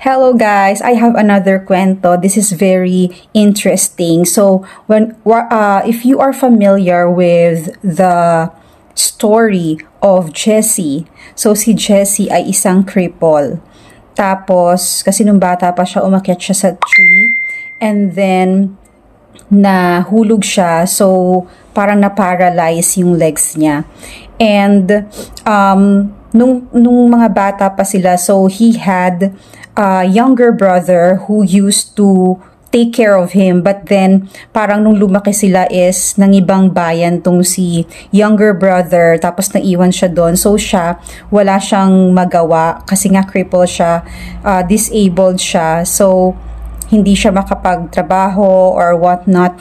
Hello guys, I have another kwento. This is very interesting. So, if you are familiar with the story of Jesse, so si Jesse ay isang cripple. Tapos, kasi nung bata pa siya, umakyat siya sa tree. And then, nahulog siya. So, parang na-paralyze yung legs niya. And, nung mga bata pa sila, so he had a younger brother who used to take care of him, but then parang nung lumaki sila is nang ibang bayan tong si younger brother, tapos naiwan siya doon. So siya, wala siyang magawa kasi nga cripple siya, disabled siya, so hindi siya makapagtrabaho or whatnot.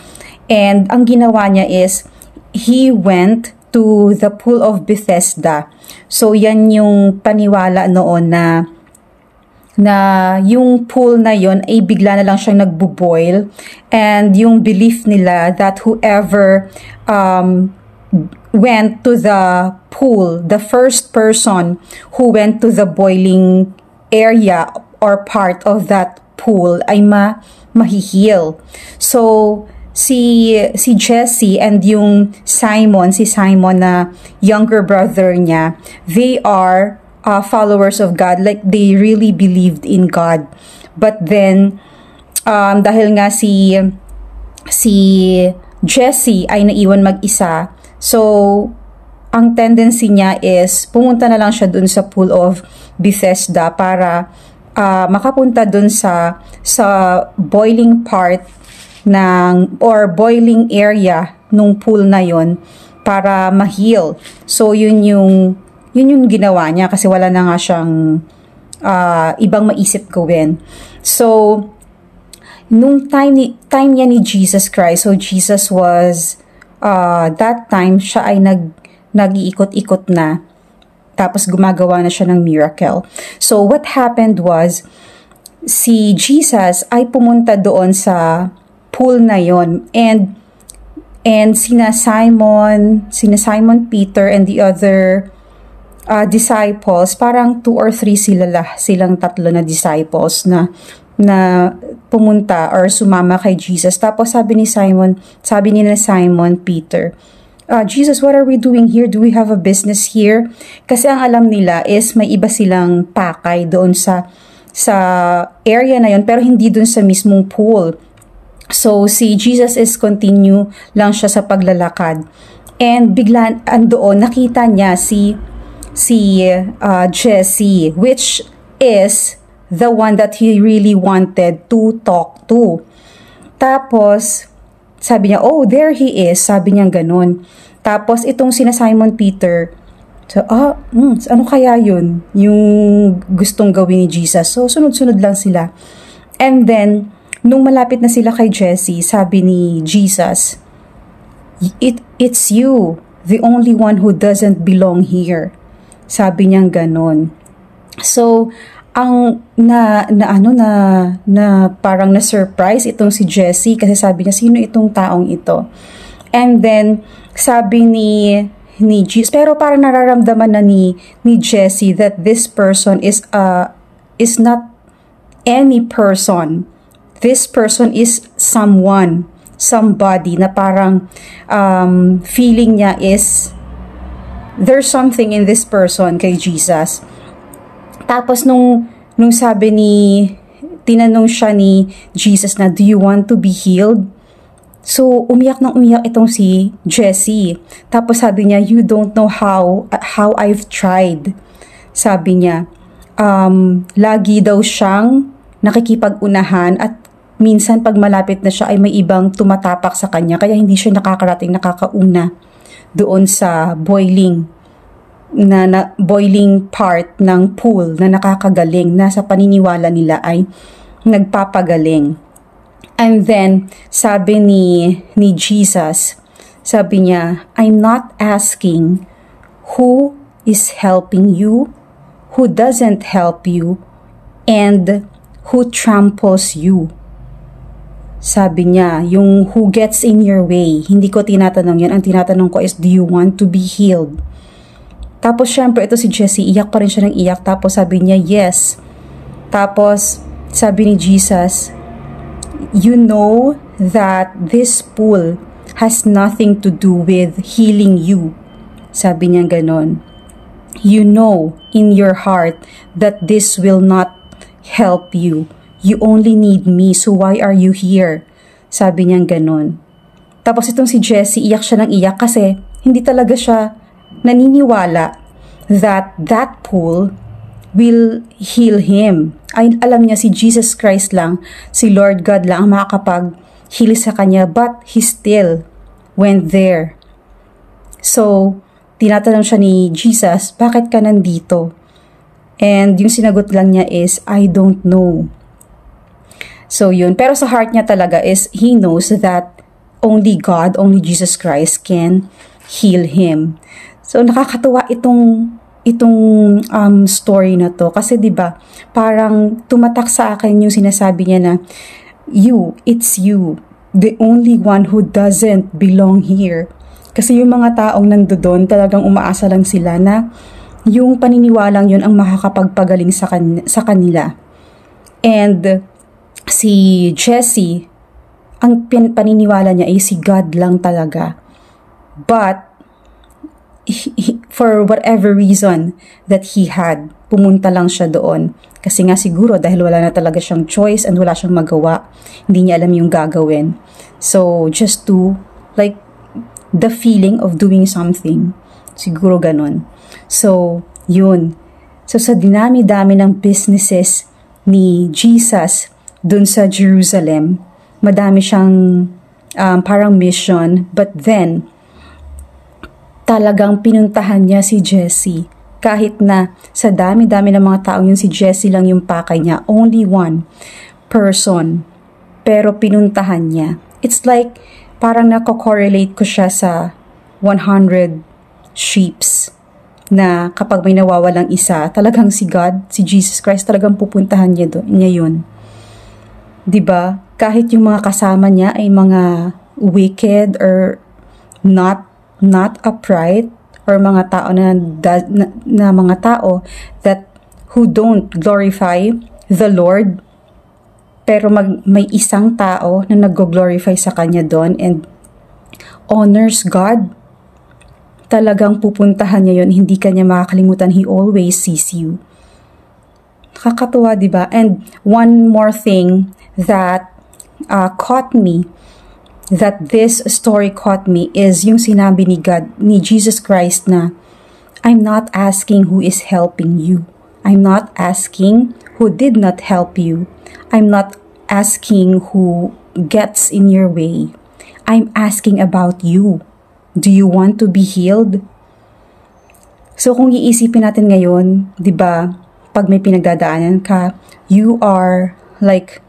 And ang ginawa niya is he went to the pool of Bethesda. So yan yung paniwala noon na yung pool na yon ay bigla na lang siyang nagbo-boil, and yung belief nila that whoever went to the pool, the first person who went to the boiling area or part of that pool ay mahihil. So si Jesse and yung si Simon na younger brother niya, they are followers of God, like they really believed in God. But then dahil nga si Jesse ay naiwan mag-isa, so ang tendency niya is pumunta na lang siya dun sa pool of Bethesda para makapunta dun sa boiling part or boiling area nung pool na yon para ma-heal. So yun yung ginawa niya kasi wala na nga siyang ibang maisip gawin. So nung time niya ni Jesus Christ, so Jesus was that time siya ay nag-iikot-ikot na, tapos gumagawa na siya ng miracle. So what happened was, si Jesus ay pumunta doon sa pool na yon, and sina Simon Peter and the other disciples, parang 2 or 3 silang tatlo na disciples na pumunta or sumama kay Jesus. Tapos sabi ni Simon Peter, Jesus, what are we doing here? Do we have a business here? Kasi ang alam nila is may iba silang pakay doon sa area na yon, pero hindi doon sa mismong pool. So si Jesus is continue lang siya sa paglalakad, and bigla andoon nakita niya si Jesse, which is the one that he really wanted to talk to. Tapos sabi niya, oh, there he is, sabi niya ganun. Tapos itong sina Simon Peter, so ano kaya yun yung gustong gawin ni Jesus? So sunod-sunod lang sila. And then nung malapit na sila kay Jesse, sabi ni Jesus, it's you, the only one who doesn't belong here. Sabi niyang ganon. So, ang parang na-surprise itong si Jesse kasi sabi niya, sino itong taong ito? And then, sabi ni Jesus, pero parang nararamdaman na ni Jesse that this person is not any person. This person is somebody na parang feeling niya is there's something in this person kay Jesus. Tapos nung tinanong siya ni Jesus na, do you want to be healed? So umiyak itong si Jesse. Tapos sabi niya, you don't know how I've tried. Sabi niya, lagi daw siyang nakikipag-unahan, at minsan pag malapit na siya ay may ibang tumatapak sa kanya, kaya hindi siya nakakauna doon sa boiling part ng pool na nakakagaling, na sa paniniwala nila ay nagpapagaling. And then sabi ni Jesus, sabi niya, I'm not asking who is helping you, who doesn't help you, and who tramples you. Sabi niya, yung who gets in your way, hindi ko tinatanong yan. Ang tinatanong ko is, do you want to be healed? Tapos syempre ito si Jesse, iyak pa rin siya ng iyak. Tapos sabi niya, yes. Tapos Sabi ni Jesus, you know that this pool has nothing to do with healing you. Sabi niya ganon. You know in your heart that this will not help you. You only need me, so why are you here? Sabi niya ganon. Tapos itong si Jessie, iyak siya ng iyak kasi hindi talaga siya naniniwala that that pool will heal him. Ay, alam niya si Jesus Christ lang, si Lord God lang ang makakapag-heal sa kanya, but he still went there. So, tinatanong siya ni Jesus, bakit ka nandito? And yung sinagot lang niya is, I don't know. So yun, pero sa heart niya talaga is, he knows that only God, only Jesus Christ can heal him. So nakakatuwa itong story na to kasi 'di ba parang tumatak sa akin yung sinasabi niya na it's you, the only one who doesn't belong here. Kasi yung mga taong nandoon talagang umaasa lang sila na yung paniniwalang yun ang makakapagpagaling sa kanila. And si Jessie, ang paniniwala niya ay si God lang talaga. But for whatever reason that he had, pumunta lang siya doon. Kasi nga siguro dahil wala na talaga siyang choice and wala siyang magawa, hindi niya alam yung gagawin. So just to like the feeling of doing something, siguro ganon. So yun. So sa dinami-dami ng businesses ni Jesus dun sa Jerusalem, madami siyang parang mission, but then talagang pinuntahan niya si Jessie. Kahit na sa dami-dami ng mga taong yun, si Jessie lang yung pakay niya. Only one person. Pero pinuntahan niya. It's like, parang nako-correlate ko siya sa 100 sheeps na kapag may nawawalang isa, talagang si God, si Jesus Christ, talagang pupuntahan niya yun. Diba? Kahit yung mga kasama niya ay mga wicked or not upright, or mga tao na mga tao that who don't glorify the Lord, pero may isang tao na nag-glorify sa kanya doon and honors God, talagang pupuntahan niya yun, hindi kanya makakalimutan. He always sees you. Nakakatuwa, diba? And one more thing that caught me, that this story caught me, is yung sinabi ni Jesus Christ na, I'm not asking who is helping you. I'm not asking who did not help you. I'm not asking who gets in your way. I'm asking about you. Do you want to be healed? So kung iisipin natin ngayon, 'di ba, pag may pinagdadaanan ka, you are like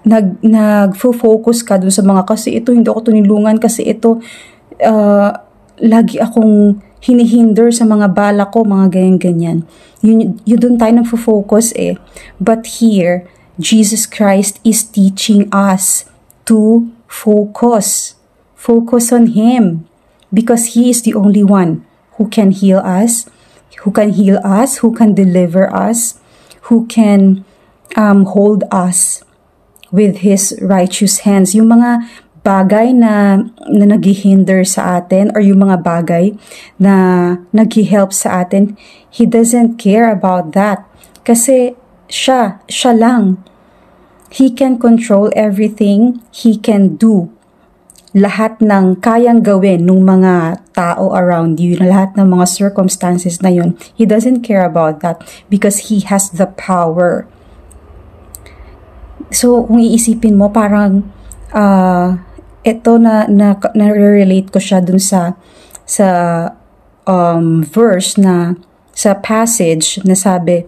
nag-focus ka dun sa mga, kasi ito hindi ako tunilungan, kasi ito lagi akong hinihinder sa mga bala ko, mga ganyan-ganyan. Yun dun tayo nag-focus eh. But here, Jesus Christ is teaching us to focus. Focus on Him. Because He is the only one who can heal us, who can deliver us, who can hold us with His righteous hands. Yung mga bagay na naghihinder sa atin, or yung mga bagay na naghi-help sa atin, He doesn't care about that. Kasi siya lang. He can control everything. He can do lahat ng kayang gawin ng mga tao around you, lahat ng mga circumstances na yun. He doesn't care about that because He has the power. So, kung iisipin mo, parang ito na-relate ko siya dun sa verse na, sa passage na sabi,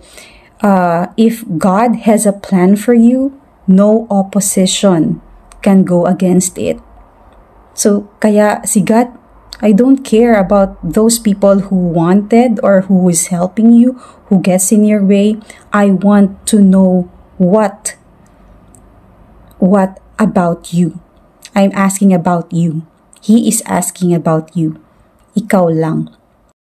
if God has a plan for you, no opposition can go against it. So, kaya si God, I don't care about those people who wanted or who is helping you, who gets in your way. I want to know what about you. I'm asking about you. He is asking about you. Ikaw lang.